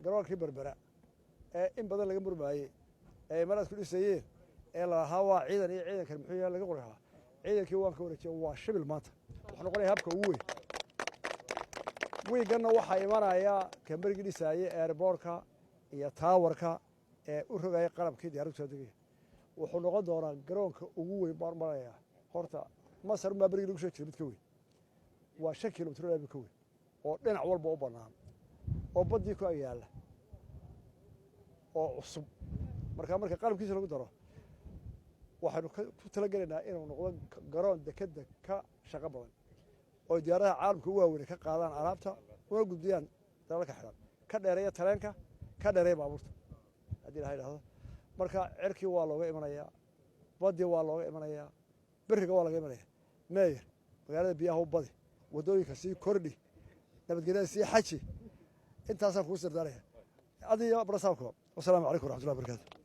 garoolkii berbera ee in badan laga murmaayey ee imaaraad ku dhisayeen ee la lahaa waa ciidan iyo ciidankan muxuu yahay laga qorahaa ciidankii waan ka wareejiyay waa shibil maanta wuxuu noqonayaa habka ugu weyn wiiganna waxaa imanaya kambarigii dhisaayey airboortka iyo taawarka ee u rogaya qalabkii diyaaraddu soo degaya wuxuu noqon doonaa garoonka ugu weyn baan marayaa horta masar unbaa berigii lagu soo jiray mid ka weyn waa 5 kilomitir oo ka weyn oo dhinac walba u bannaan oo baddii ku agyaalla oo cusub marka qalabkiisa lagu daro waxaanu ku talagelaynaa inuu noqdo garoon dekeda ka shaqo badan oo diyaaradaha caalamka u waaweyn ka qaadaan alaabta una gudbiyaan dalalka xidhan ka dheereeya tareenka ka dheereeya baabuurta haddii la yidhaahdo marka cirkii waa looga imanayaa baddii waa looga imanayaa beriga waa laga imanayaa meeyer magaalada biyaha u badi waddooyinka sii kordhi nabadgelyada sii xaji intaasaan kugu sirdaanaya adiyo barasaabko wasalaamu calaykum waraxmatullahi wabarakaatu